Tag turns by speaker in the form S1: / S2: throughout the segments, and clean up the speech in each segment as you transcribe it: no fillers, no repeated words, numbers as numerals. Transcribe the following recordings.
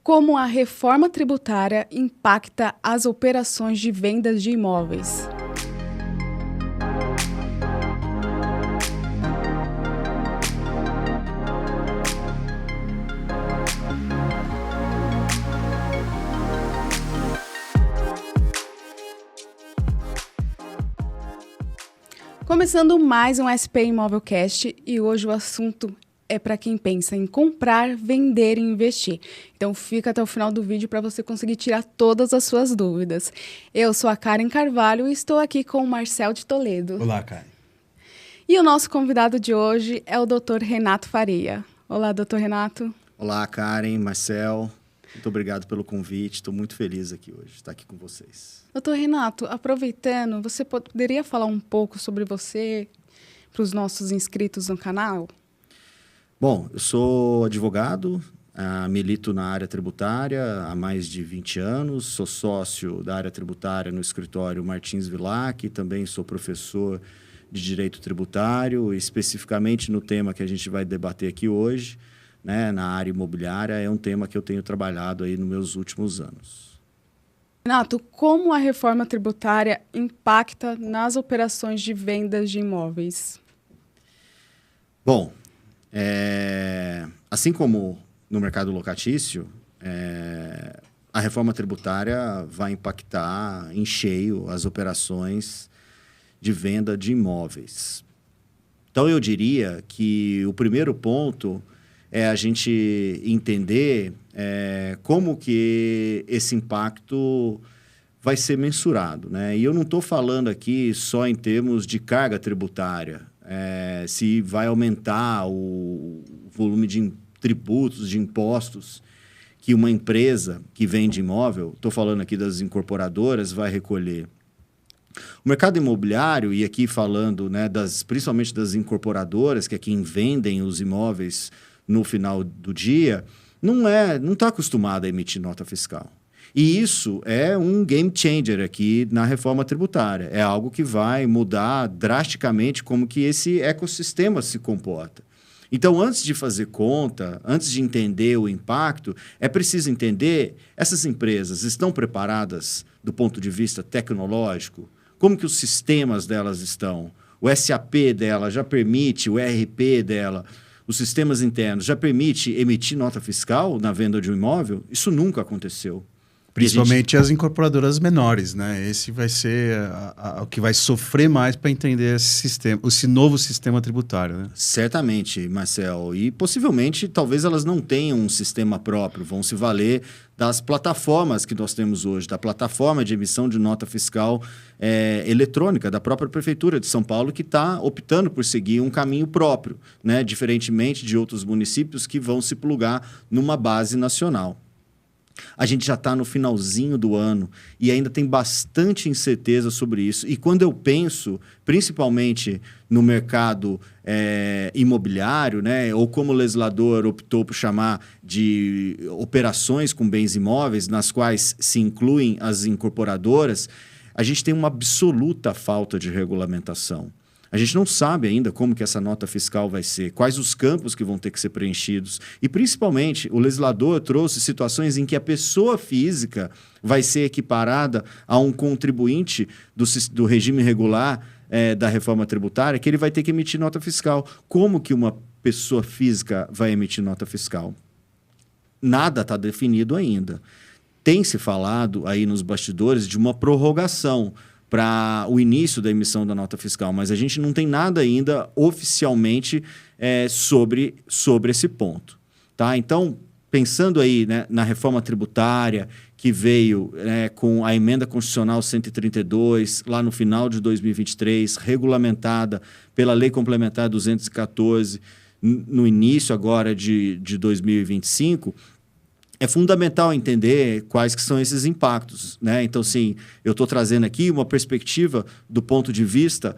S1: Como a reforma tributária impacta as operações de vendas de imóveis. Começando mais um SP Imovelcast e hoje o assunto é para quem pensa em comprar, vender e investir. Então fica até o final do vídeo para você conseguir tirar todas as suas dúvidas. Eu sou a Karen Carvalho e estou aqui com o Marcel de Toledo.
S2: Olá, Karen.
S1: E o nosso convidado de hoje é o Dr. Renato Faria. Olá, Dr. Renato.
S3: Olá, Karen, Marcel. Muito obrigado pelo convite. Estou muito feliz aqui hoje, estar aqui com vocês.
S1: Dr. Renato, aproveitando, você poderia falar um pouco sobre você para os nossos inscritos no canal?
S3: Bom, eu sou advogado, milito na área tributária há mais de 20 anos, sou sócio da área tributária no escritório Martins Vilac, também sou professor de Direito Tributário, especificamente no tema que a gente vai debater aqui hoje, né, na área imobiliária, é um tema que eu tenho trabalhado aí nos meus últimos anos.
S1: Renato, como a reforma tributária impacta nas operações de vendas de imóveis?
S3: Bom, assim como no mercado locatício, a reforma tributária vai impactar em cheio as operações de venda de imóveis. Então, eu diria que o primeiro ponto é a gente entender como que esse impacto vai ser mensurado, né? E eu não estou falando aqui só em termos de carga tributária, se vai aumentar o volume de tributos, de impostos que uma empresa que vende imóvel, estou falando aqui das incorporadoras, vai recolher. O mercado imobiliário, e aqui falando, né, principalmente das incorporadoras, que é quem vendem os imóveis no final do dia, não está acostumado a emitir nota fiscal. E isso é um game changer aqui na reforma tributária. É algo que vai mudar drasticamente como que esse ecossistema se comporta. Então, antes de fazer conta, antes de entender o impacto, é preciso entender essas empresas estão preparadas do ponto de vista tecnológico? Como que os sistemas delas estão? O SAP dela já permite, o ERP dela, os sistemas internos já permite emitir nota fiscal na venda de um imóvel? Isso nunca aconteceu.
S2: Principalmente as incorporadoras menores, né? Esse vai ser o que vai sofrer mais para entender esse novo sistema tributário, né?
S3: Certamente, Marcel. E possivelmente, talvez elas não tenham um sistema próprio, vão se valer das plataformas que nós temos hoje, da plataforma de emissão de nota fiscal eletrônica da própria Prefeitura de São Paulo, que está optando por seguir um caminho próprio, né? Diferentemente de outros municípios que vão se plugar numa base nacional. A gente já está no finalzinho do ano e ainda tem bastante incerteza sobre isso. E quando eu penso, principalmente no mercado imobiliário, né, ou como o legislador optou por chamar de operações com bens imóveis, nas quais se incluem as incorporadoras, a gente tem uma absoluta falta de regulamentação. A gente não sabe ainda como que essa nota fiscal vai ser, quais os campos que vão ter que ser preenchidos. E, principalmente, o legislador trouxe situações em que a pessoa física vai ser equiparada a um contribuinte do regime regular da reforma tributária, que ele vai ter que emitir nota fiscal. Como que uma pessoa física vai emitir nota fiscal? Nada está definido ainda. Tem se falado aí nos bastidores de uma prorrogação para o início da emissão da nota fiscal, mas a gente não tem nada ainda oficialmente sobre esse ponto. Tá? Então, pensando aí, né, na reforma tributária que veio com a emenda constitucional 132, lá no final de 2023, regulamentada pela Lei Complementar 214, no início agora de 2025, é fundamental entender quais que são esses impactos, né? Então, sim, eu estou trazendo aqui uma perspectiva do ponto de vista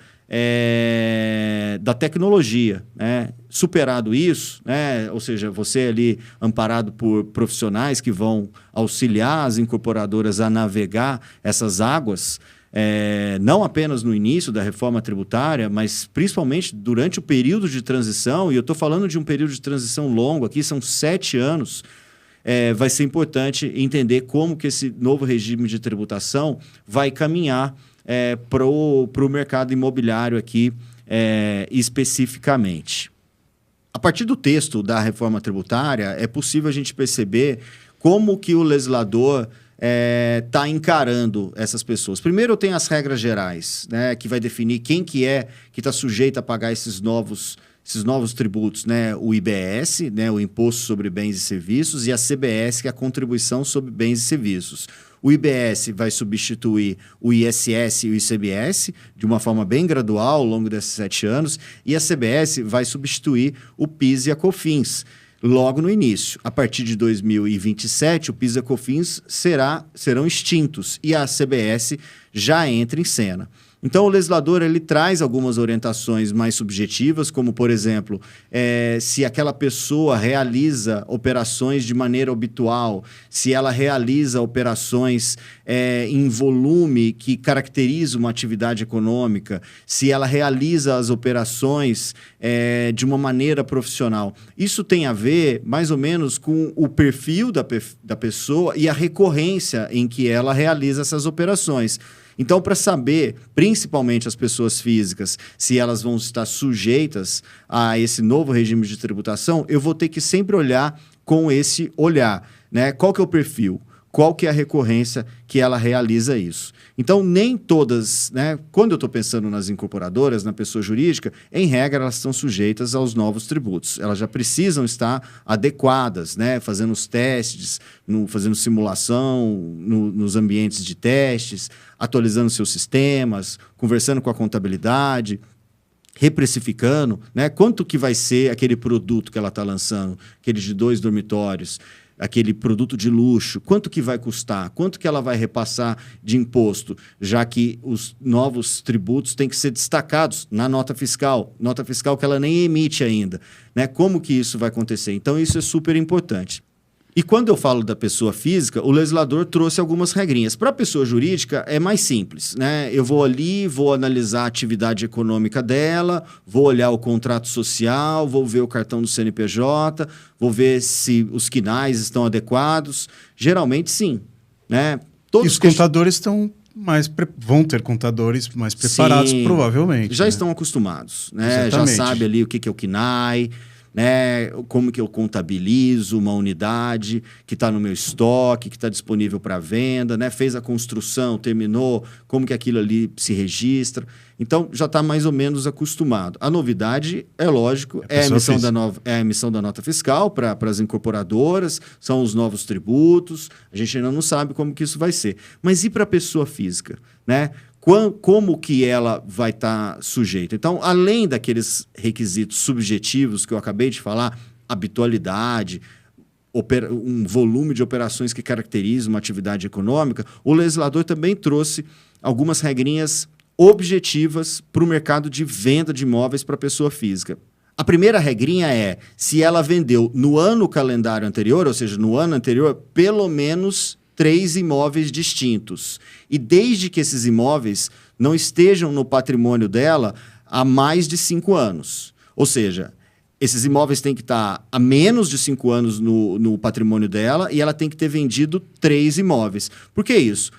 S3: da tecnologia, né? Superado isso, né? Ou seja, você ali amparado por profissionais que vão auxiliar as incorporadoras a navegar essas águas, não apenas no início da reforma tributária, mas principalmente durante o período de transição, e eu estou falando de um período de transição longo aqui, são 7 anos. vai ser importante entender como que esse novo regime de tributação vai caminhar para o mercado imobiliário aqui especificamente. A partir do texto da reforma tributária, é possível a gente perceber como que o legislador está encarando essas pessoas. Primeiro, tem as regras gerais, né, que vai definir quem que está sujeito a pagar esses novos tributos, né? O IBS, né? O Imposto sobre Bens e Serviços, e a CBS, que é a Contribuição sobre Bens e Serviços. O IBS vai substituir o ISS e o ICMS de uma forma bem gradual ao longo desses 7 anos, e a CBS vai substituir o PIS e a COFINS logo no início. A partir de 2027, o PIS e a COFINS serão extintos e a CBS já entra em cena. Então, o legislador ele traz algumas orientações mais subjetivas, como, por exemplo, se aquela pessoa realiza operações de maneira habitual, se ela realiza operações em volume que caracteriza uma atividade econômica, se ela realiza as operações de uma maneira profissional. Isso tem a ver, mais ou menos, com o perfil da pessoa e a recorrência em que ela realiza essas operações. Então, para saber, principalmente as pessoas físicas, se elas vão estar sujeitas a esse novo regime de tributação, eu vou ter que sempre olhar com esse olhar, né? Qual que é o perfil? Qual que é a recorrência que ela realiza isso? Então, nem todas, né? Quando eu estou pensando nas incorporadoras, na pessoa jurídica, em regra, elas estão sujeitas aos novos tributos. Elas já precisam estar adequadas, né? Fazendo os testes, fazendo simulação nos ambientes de testes, atualizando seus sistemas, conversando com a contabilidade, reprecificando, né? Quanto que vai ser aquele produto que ela está lançando, aquele de 2 dormitórios, aquele produto de luxo, quanto que vai custar, quanto que ela vai repassar de imposto, já que os novos tributos têm que ser destacados na nota fiscal que ela nem emite ainda, né? Como que isso vai acontecer? Então, isso é super importante. E quando eu falo da pessoa física, o legislador trouxe algumas regrinhas. Para a pessoa jurídica, é mais simples, né? Eu vou ali, vou analisar a atividade econômica dela, vou olhar o contrato social, vou ver o cartão do CNPJ, vou ver se os quinais estão adequados. Geralmente, sim, né?
S2: E os contadores vão ter contadores mais preparados,
S3: sim,
S2: provavelmente.
S3: Já
S2: né?
S3: estão acostumados, né?
S2: Exatamente.
S3: Já sabe ali o que é o KNAI, né? Como que eu contabilizo uma unidade que está no meu estoque, que está disponível para venda, né? Fez a construção, terminou, como que aquilo ali se registra. Então, já está mais ou menos acostumado. A novidade, é lógico, é a emissão da nota fiscal para as incorporadoras, são os novos tributos, a gente ainda não sabe como que isso vai ser. Mas e para a pessoa física, né? Como que ela vai estar sujeita? Então, além daqueles requisitos subjetivos que eu acabei de falar, habitualidade, um volume de operações que caracteriza uma atividade econômica, o legislador também trouxe algumas regrinhas objetivas para o mercado de venda de imóveis para a pessoa física. A primeira regrinha é, se ela vendeu no ano calendário anterior, ou seja, no ano anterior, pelo menos 3 imóveis distintos. E desde que esses imóveis não estejam no patrimônio dela há mais de 5 anos. Ou seja, esses imóveis têm que estar há menos de 5 anos no patrimônio dela e ela tem que ter vendido 3 imóveis. Por que isso?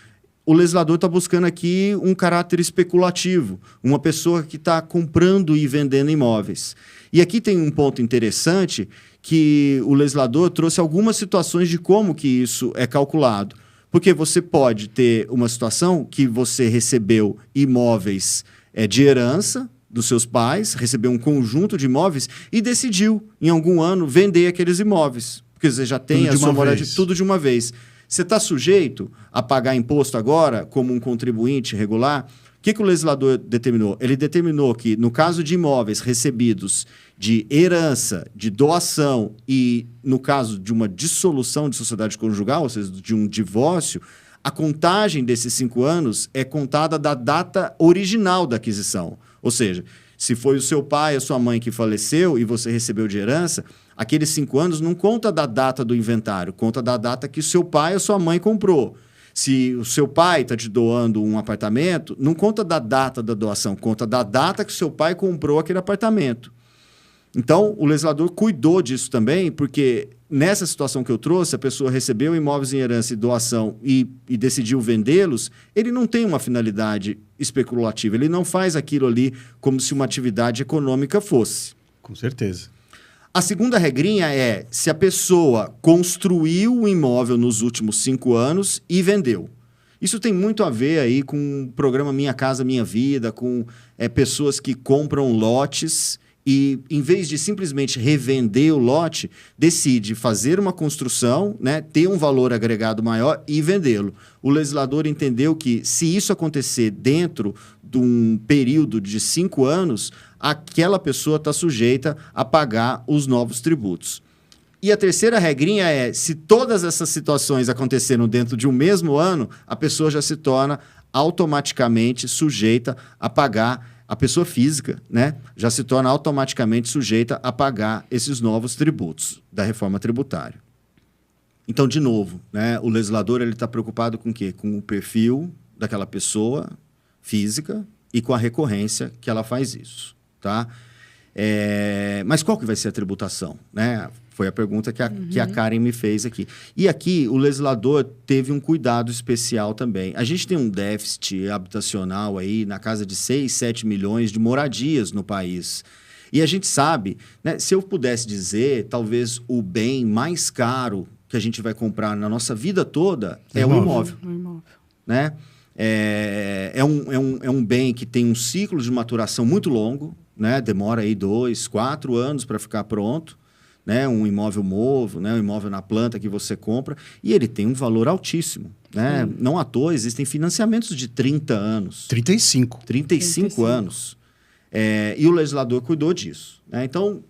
S3: O legislador está buscando aqui um caráter especulativo, uma pessoa que está comprando e vendendo imóveis. E aqui tem um ponto interessante que o legislador trouxe algumas situações de como que isso é calculado. Porque você pode ter uma situação que você recebeu imóveis de herança dos seus pais, recebeu um conjunto de imóveis e decidiu, em algum ano, vender aqueles imóveis. Porque você já tem a sua moradia tudo de uma vez. Você está sujeito a pagar imposto agora como um contribuinte regular? O que o legislador determinou? Ele determinou que, no caso de imóveis recebidos de herança, de doação e, no caso de uma dissolução de sociedade conjugal, ou seja, de um divórcio, a contagem desses 5 anos é contada da data original da aquisição. Ou seja, se foi o seu pai ou a sua mãe que faleceu e você recebeu de herança, aqueles 5 anos não conta da data do inventário, conta da data que o seu pai ou sua mãe comprou. Se o seu pai está te doando um apartamento, não conta da data da doação, conta da data que o seu pai comprou aquele apartamento. Então, o legislador cuidou disso também, porque nessa situação que eu trouxe, a pessoa recebeu imóveis em herança e doação e decidiu vendê-los, ele não tem uma finalidade especulativa, ele não faz aquilo ali como se uma atividade econômica fosse.
S2: Com certeza.
S3: A segunda regrinha é se a pessoa construiu o imóvel nos últimos 5 anos e vendeu. Isso tem muito a ver aí com o programa Minha Casa Minha Vida, com pessoas que compram lotes e, em vez de simplesmente revender o lote, decide fazer uma construção, né, ter um valor agregado maior e vendê-lo. O legislador entendeu que, se isso acontecer dentro de um período de 5 anos, aquela pessoa está sujeita a pagar os novos tributos. E a terceira regrinha é, se todas essas situações aconteceram dentro de um mesmo ano, a pessoa já se torna automaticamente sujeita a pagar, a pessoa física, né, já se torna automaticamente sujeita a pagar esses novos tributos da reforma tributária. Então, de novo, né, o legislador está preocupado com o quê? Com o perfil daquela pessoa física e com a recorrência que ela faz isso, tá? Mas qual que vai ser a tributação, né? Foi a pergunta que a Karen me fez aqui. E aqui o legislador teve um cuidado especial também. A gente tem um déficit habitacional aí na casa de 6, 7 milhões de moradias no país. E a gente sabe, né, se eu pudesse dizer, talvez o bem mais caro que a gente vai comprar na nossa vida toda é o imóvel. Né? É um bem que tem um ciclo de maturação muito longo, né? Demora aí 2, 4 anos para ficar pronto. Né, um imóvel novo, né, um imóvel na planta que você compra, e ele tem um valor altíssimo. Né? Não à toa, existem financiamentos de 30 anos.
S2: 35
S3: anos. E o legislador cuidou disso. Né? Então,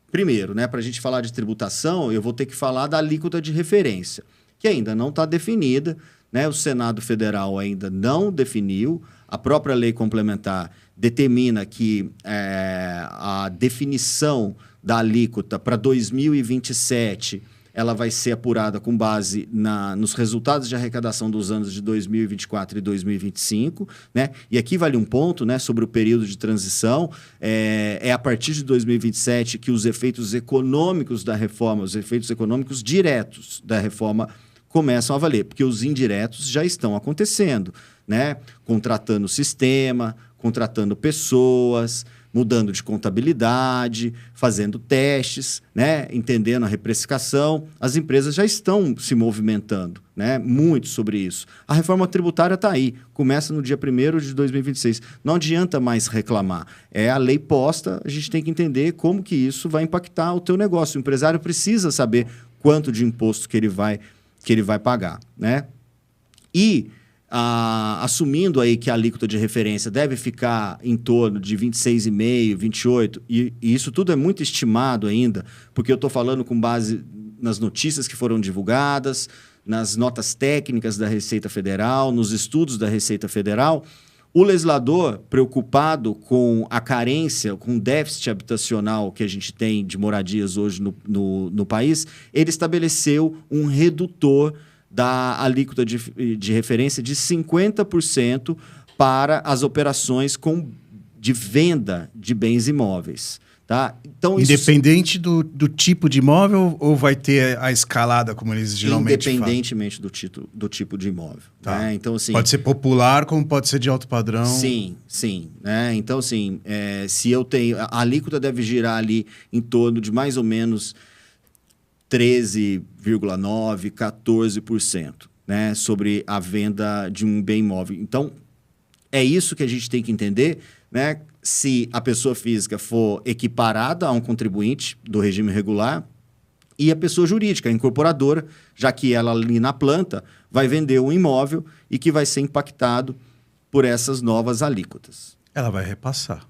S3: primeiro, né, para a gente falar de tributação, eu vou ter que falar da alíquota de referência, que ainda não está definida. Né? O Senado Federal ainda não definiu. A própria lei complementar determina que a definição da alíquota para 2027, ela vai ser apurada com base nos resultados de arrecadação dos anos de 2024 e 2025, né? E aqui vale um ponto, né, sobre o período de transição. É a partir de 2027 que os efeitos econômicos da reforma, os efeitos econômicos diretos da reforma começam a valer, porque os indiretos já estão acontecendo, né? Contratando sistema, contratando pessoas, mudando de contabilidade, fazendo testes, né? Entendendo a reprecificação. As empresas já estão se movimentando, né? Muito sobre isso. A reforma tributária está aí, começa no dia 1º de 2026. Não adianta mais reclamar. É a lei posta, a gente tem que entender como que isso vai impactar o teu negócio. O empresário precisa saber quanto de imposto que ele vai pagar, né? E assumindo aí que a alíquota de referência deve ficar em torno de 26,5%, 28%, e isso tudo é muito estimado ainda, porque eu estou falando com base nas notícias que foram divulgadas, nas notas técnicas da Receita Federal, nos estudos da Receita Federal. O legislador, preocupado com a carência, com o déficit habitacional que a gente tem de moradias hoje no país, ele estabeleceu um redutor da alíquota de referência de 50% para as operações de venda de bens imóveis. Tá? Então,
S2: independente do tipo de imóvel, ou vai ter a escalada, como eles geralmente fazem?
S3: Independentemente do tipo de imóvel.
S2: Tá.
S3: Né? Então, assim,
S2: pode ser popular, como pode ser de alto padrão?
S3: Sim. Né? Então, assim, se eu tenho... A alíquota deve girar ali em torno de mais ou menos 13,9%, 14%, né, sobre a venda de um bem imóvel. Então, é isso que a gente tem que entender, né? Se a pessoa física for equiparada a um contribuinte do regime regular e a pessoa jurídica, a incorporadora, já que ela ali na planta vai vender um imóvel e que vai ser impactado por essas novas alíquotas.
S2: Ela vai repassar.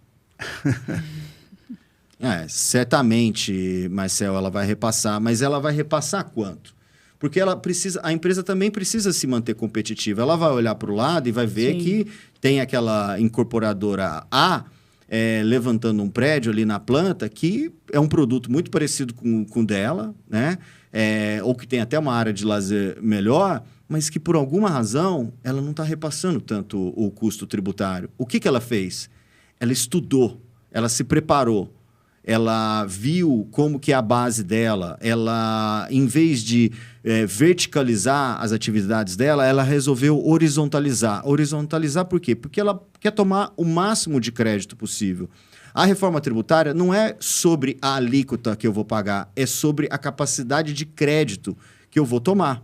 S3: Certamente, Marcel, ela vai repassar, mas ela vai repassar quanto? Porque a empresa também precisa se manter competitiva. Ela vai olhar para o lado e vai ver Sim. que tem aquela incorporadora A levantando um prédio ali na planta que é um produto muito parecido com o dela, né? Ou que tem até uma área de lazer melhor, mas que por alguma razão ela não está repassando tanto o custo tributário. O que ela fez? Ela estudou, ela se preparou. ela viu como que é a base dela, ela, em vez de verticalizar as atividades dela, ela resolveu horizontalizar. Horizontalizar por quê? Porque ela quer tomar o máximo de crédito possível. A reforma tributária não é sobre a alíquota que eu vou pagar, é sobre a capacidade de crédito que eu vou tomar.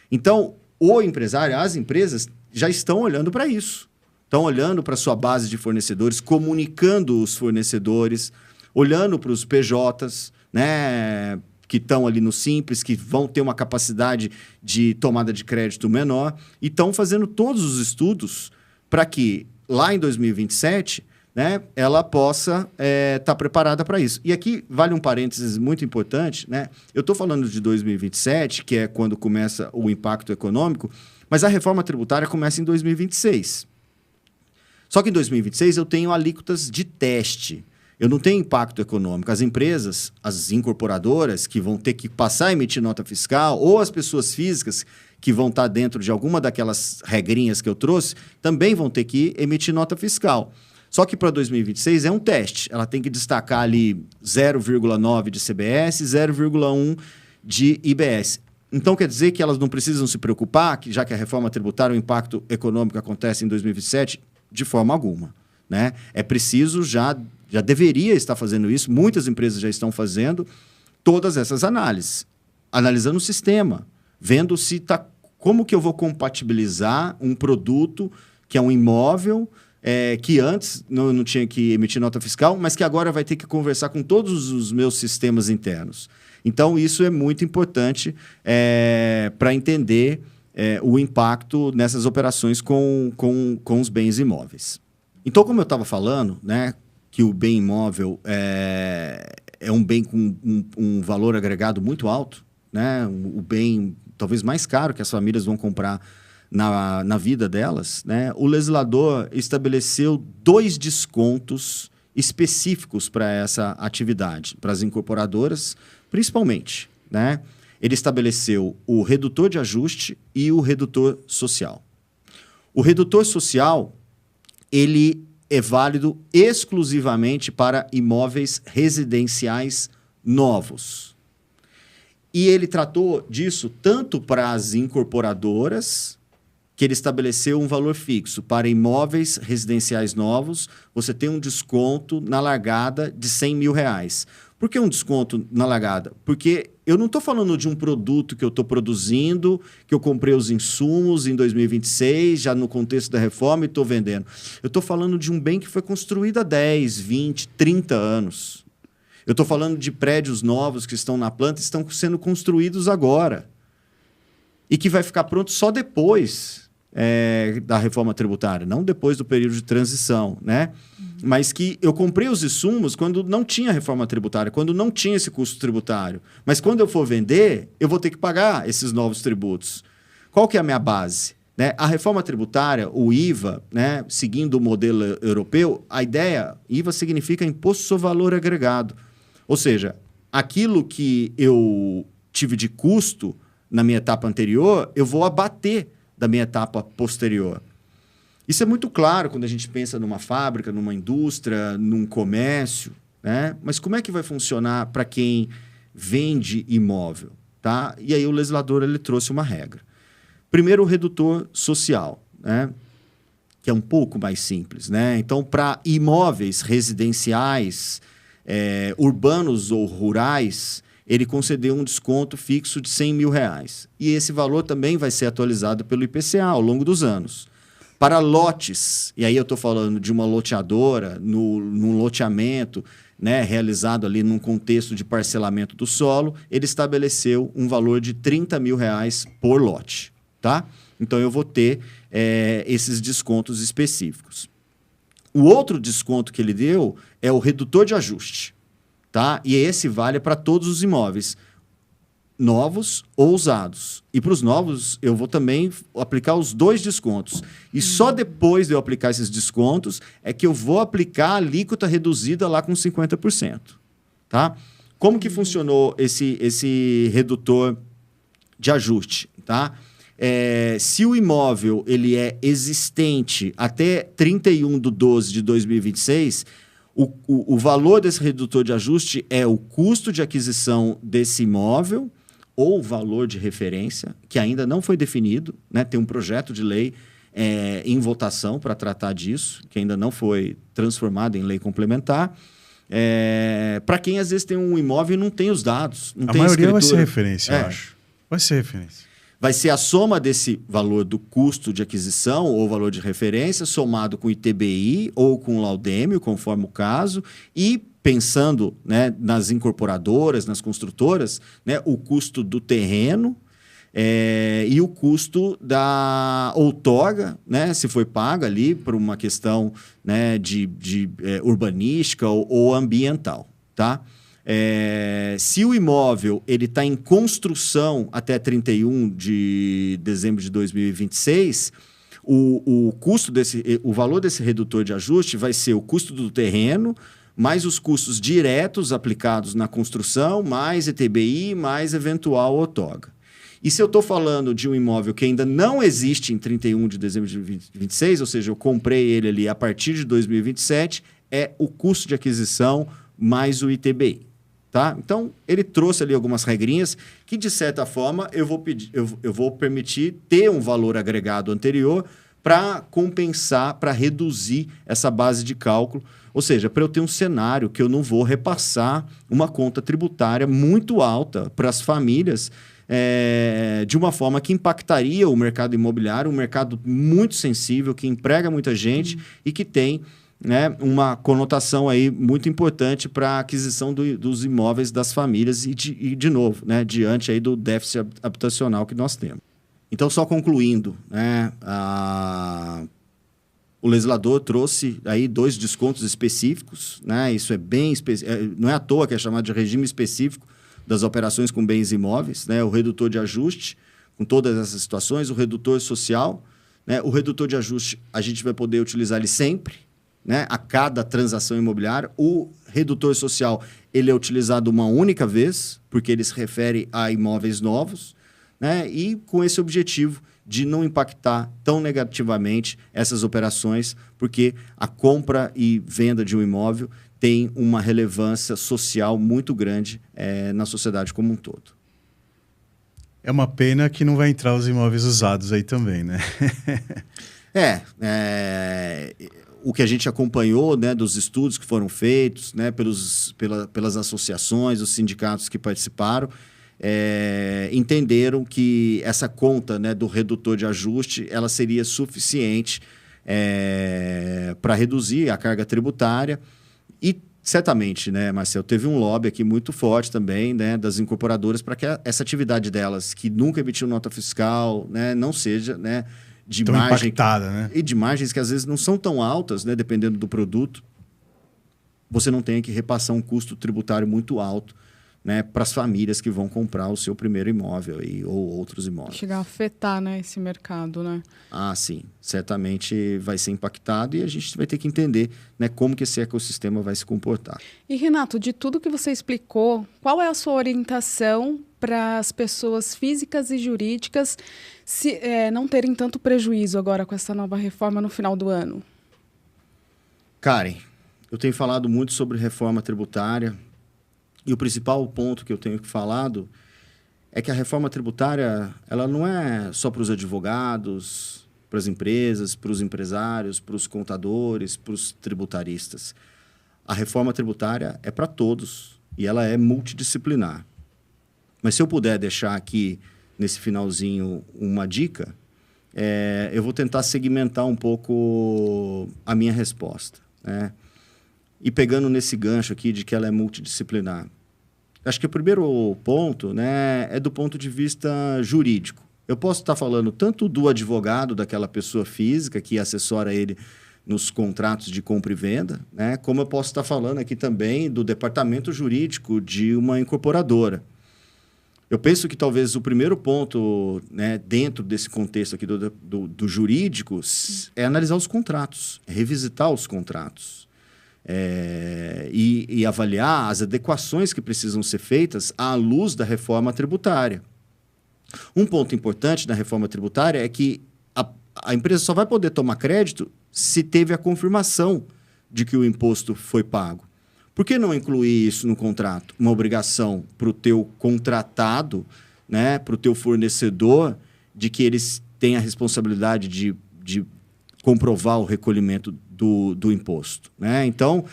S3: Então, o empresário, as empresas já estão olhando para isso. Estão olhando para a sua base de fornecedores, comunicando os fornecedores, olhando para os PJs, né, que estão ali no Simples, que vão ter uma capacidade de tomada de crédito menor, e estão fazendo todos os estudos para que, lá em 2027... né, ela possa estar preparada para isso. E aqui vale um parênteses muito importante, né? Eu estou falando de 2027, que é quando começa o impacto econômico, mas a reforma tributária começa em 2026. Só que em 2026 eu tenho alíquotas de teste. Eu não tenho impacto econômico. As empresas, as incorporadoras, que vão ter que passar a emitir nota fiscal, ou as pessoas físicas que vão estar dentro de alguma daquelas regrinhas que eu trouxe, também vão ter que emitir nota fiscal. Só que para 2026 é um teste. Ela tem que destacar ali 0,9 de CBS, 0,1 de IBS. Então, quer dizer que elas não precisam se preocupar, que já que a reforma tributária, o impacto econômico acontece em 2027? De forma alguma, né? É preciso, já deveria estar fazendo isso, muitas empresas já estão fazendo todas essas análises. Analisando o sistema, vendo se como que eu vou compatibilizar um produto que é um imóvel... que antes não tinha que emitir nota fiscal, mas que agora vai ter que conversar com todos os meus sistemas internos. Então, isso é muito importante para entender o impacto nessas operações com os bens imóveis. Então, como eu estava falando, né, que o bem imóvel é um bem com um valor agregado muito alto, né, o bem talvez mais caro que as famílias vão comprar na vida delas, né? O legislador estabeleceu 2 descontos específicos para essa atividade, para as incorporadoras, principalmente, né? Ele estabeleceu o redutor de ajuste e o redutor social. O redutor social, ele é válido exclusivamente para imóveis residenciais novos. E ele tratou disso tanto para as incorporadoras, que ele estabeleceu um valor fixo. Para imóveis residenciais novos, você tem um desconto na largada de R$100 mil. Por que um desconto na largada? Porque eu não estou falando de um produto que eu estou produzindo, que eu comprei os insumos em 2026, já no contexto da reforma, e estou vendendo. Eu estou falando de um bem que foi construído há 10, 20, 30 anos. Eu estou falando de prédios novos que estão na planta e estão sendo construídos agora. E que vai ficar pronto só depois da reforma tributária, não depois do período de transição, né? Mas que eu comprei os insumos quando não tinha reforma tributária, quando não tinha esse custo tributário. Mas quando eu for vender, eu vou ter que pagar esses novos tributos. Qual que é a minha base? Né? A reforma tributária, o IVA, né, seguindo o modelo europeu, a ideia, IVA significa Imposto sobre Valor Agregado. Ou seja, aquilo que eu tive de custo na minha etapa anterior, eu vou abater da minha etapa posterior. Isso é muito claro quando a gente pensa numa fábrica, numa indústria, num comércio, né? Mas como é que vai funcionar para quem vende imóvel? Tá? E aí o legislador ele trouxe uma regra. Primeiro, o redutor social, né? Que é um pouco mais simples, né? Então, para imóveis residenciais, urbanos ou rurais, ele concedeu um desconto fixo de R$100 mil. E esse valor também vai ser atualizado pelo IPCA ao longo dos anos. Para lotes, e aí eu estou falando de uma loteadora, num loteamento, né, realizado ali num contexto de parcelamento do solo, ele estabeleceu um valor de R$30 mil por lote. Tá? Então, eu vou ter esses descontos específicos. O outro desconto que ele deu é o redutor de ajuste. Tá? E esse vale para todos os imóveis, novos ou usados. E para os novos, eu vou também aplicar os 2 descontos. E só depois de eu aplicar esses descontos é que eu vou aplicar a alíquota reduzida lá com 50%. Tá? Como que funcionou esse redutor de ajuste? Tá? Se o imóvel ele é existente até 31/12/2026, O valor desse redutor de ajuste é o custo de aquisição desse imóvel ou o valor de referência, que ainda não foi definido, né? Tem um projeto de lei em votação para tratar disso, que ainda não foi transformado em lei complementar. Para quem às vezes tem um imóvel e não tem os dados, não
S2: A
S3: tem
S2: maioria vai ser
S3: escritura.
S2: referência, eu acho. Vai ser referência.
S3: Vai ser a soma desse valor do custo de aquisição ou valor de referência, somado com ITBI ou com laudêmio, conforme o caso, e pensando, né, nas incorporadoras, nas construtoras, né, o custo do terreno e o custo da outorga, né, se foi paga ali por uma questão, né, de urbanística ou ambiental, tá? Se o imóvel está em construção até 31 de dezembro de 2026, o valor desse redutor de ajuste vai ser o custo do terreno, mais os custos diretos aplicados na construção, mais ITBI, mais eventual outorga. E se eu estou falando de um imóvel que ainda não existe em 31 de dezembro de 2026, ou seja, eu comprei ele ali a partir de 2027, é o custo de aquisição mais o ITBI. Tá? Então, ele trouxe ali algumas regrinhas que, de certa forma, eu vou permitir ter um valor agregado anterior para compensar, para reduzir essa base de cálculo. Ou seja, para eu ter um cenário que eu não vou repassar uma conta tributária muito alta para as famílias de uma forma que impactaria o mercado imobiliário, um mercado muito sensível, que emprega muita gente e que tem... né, uma conotação aí muito importante para a aquisição dos imóveis das famílias e de novo, né, diante aí do déficit habitacional que nós temos. Então, só concluindo, né, o legislador trouxe aí 2 descontos específicos, né, isso é bem não é à toa que é chamado de regime específico das operações com bens imóveis, né, o redutor de ajuste, com todas essas situações, o redutor social, né, o redutor de ajuste a gente vai poder utilizar ele sempre, né, a cada transação imobiliária. O redutor social ele é utilizado uma única vez, porque ele se refere a imóveis novos, né, e com esse objetivo de não impactar tão negativamente essas operações, porque a compra e venda de um imóvel tem uma relevância social muito grande na sociedade como um todo.
S2: É uma pena que não vai entrar os imóveis usados aí também, né?
S3: O que a gente acompanhou, né, dos estudos que foram feitos, né, pelas associações, os sindicatos que participaram, entenderam que essa conta, né, do redutor de ajuste ela seria suficiente para reduzir a carga tributária e certamente, né, Marcelo, teve um lobby aqui muito forte também, né, das incorporadoras para que essa atividade delas, que nunca emitiu nota fiscal, né, não seja, né, de
S2: tão
S3: margem
S2: impactada, né?
S3: E de margens que às vezes não são tão altas, né, dependendo do produto, você não tenha que repassar um custo tributário muito alto, né, para as famílias que vão comprar o seu primeiro imóvel ou outros imóveis.
S1: Chegar a afetar, né, esse mercado, né?
S3: Ah, sim. Certamente vai ser impactado e a gente vai ter que entender, né, como que esse ecossistema vai se comportar.
S1: E, Renato, de tudo que você explicou, qual é a sua orientação para as pessoas físicas e jurídicas não terem tanto prejuízo agora com essa nova reforma no final do ano?
S3: Karen, eu tenho falado muito sobre reforma tributária e o principal ponto que eu tenho falado é que a reforma tributária ela não é só para os advogados, para as empresas, para os empresários, para os contadores, para os tributaristas. A reforma tributária é para todos e ela é multidisciplinar. Mas se eu puder deixar aqui, nesse finalzinho, uma dica, eu vou tentar segmentar um pouco a minha resposta, né? E pegando nesse gancho aqui de que ela é multidisciplinar. Acho que o primeiro ponto, né, é do ponto de vista jurídico. Eu posso estar falando tanto do advogado daquela pessoa física que assessora ele nos contratos de compra e venda, né, como eu posso estar falando aqui também do departamento jurídico de uma incorporadora. Eu penso que talvez o primeiro ponto, né, dentro desse contexto aqui do jurídico é analisar os contratos, é revisitar os contratos. E avaliar as adequações que precisam ser feitas à luz da reforma tributária. Um ponto importante na reforma tributária é que a empresa só vai poder tomar crédito se teve a confirmação de que o imposto foi pago. Por que não incluir isso no contrato? Uma obrigação para o teu contratado, né, para o teu fornecedor, de que eles têm a responsabilidade de comprovar o recolhimento do imposto, né? Então,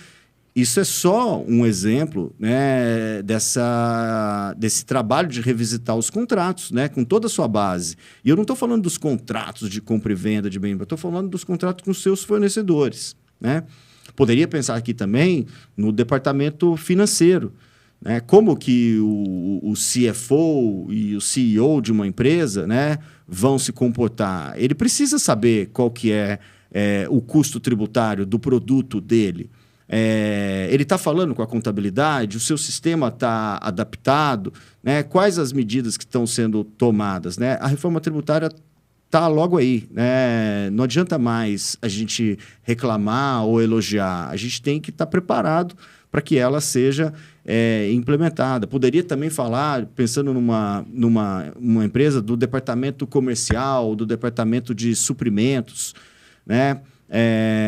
S3: isso é só um exemplo, né, desse trabalho de revisitar os contratos, né, com toda a sua base. E eu não estou falando dos contratos de compra e venda de bem, eu estou falando dos contratos com seus fornecedores, né? Poderia pensar aqui também no departamento financeiro, né? Como que o CFO e o CEO de uma empresa, né, vão se comportar? Ele precisa saber qual que é o custo tributário do produto dele. Ele está falando com a contabilidade, o seu sistema está adaptado, né? Quais as medidas que estão sendo tomadas, né? A reforma tributária está logo aí, né? Não adianta mais a gente reclamar ou elogiar, a gente tem que estar preparado para que ela seja implementada. Poderia também falar, pensando numa empresa, do departamento comercial, do departamento de suprimentos, né?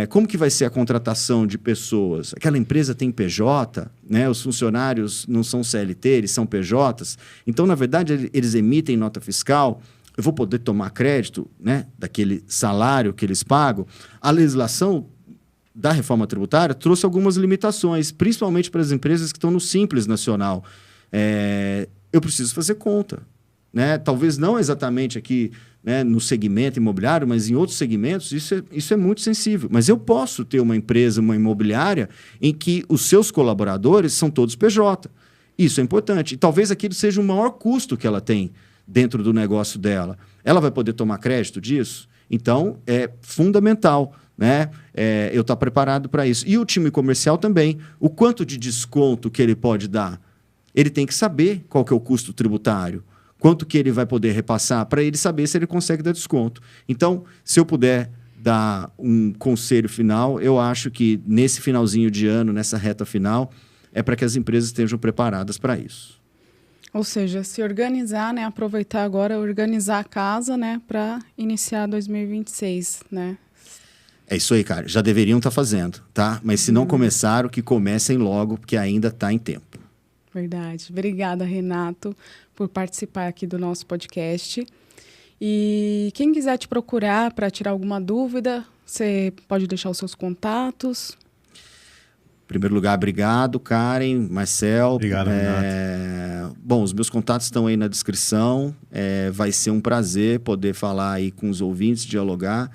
S3: Como que vai ser a contratação de pessoas? Aquela empresa tem PJ, né? Os funcionários não são CLT, eles são PJs. Então, na verdade, eles emitem nota fiscal. Eu vou poder tomar crédito, né, daquele salário que eles pagam. A legislação da reforma tributária trouxe algumas limitações, principalmente para as empresas que estão no Simples Nacional. Eu preciso fazer conta, né? Talvez não exatamente aqui, né, no segmento imobiliário, mas em outros segmentos isso é muito sensível. Mas eu posso ter uma empresa, uma imobiliária, em que os seus colaboradores são todos PJ. Isso é importante. E talvez aquilo seja o maior custo que ela tem dentro do negócio dela. Ela vai poder tomar crédito disso? Então, é fundamental, né, eu estar preparado para isso. E o time comercial também. O quanto de desconto que ele pode dar? Ele tem que saber qual que é o custo tributário. Quanto que ele vai poder repassar para ele saber se ele consegue dar desconto. Então, se eu puder dar um conselho final, eu acho que nesse finalzinho de ano, nessa reta final, é para que as empresas estejam preparadas para isso.
S1: Ou seja, se organizar, né, aproveitar agora, organizar a casa, né, para iniciar 2026, né?
S3: É isso aí, cara. Já deveriam estar fazendo, tá? Mas se não começaram, que comecem logo, porque ainda está em tempo.
S1: Verdade. Obrigada, Renato, por participar aqui do nosso podcast. E quem quiser te procurar para tirar alguma dúvida, você pode deixar os seus contatos.
S3: Em primeiro lugar, obrigado, Karen, Marcel.
S2: Obrigado, Renato.
S3: Bom, os meus contatos estão aí na descrição. Vai ser um prazer poder falar aí com os ouvintes, dialogar.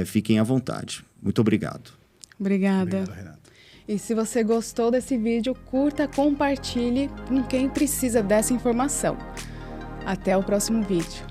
S3: Fiquem à vontade. Muito obrigado.
S1: Obrigada.
S2: Obrigado, Renato.
S1: E se você gostou desse vídeo, curta, compartilhe com quem precisa dessa informação. Até o próximo vídeo.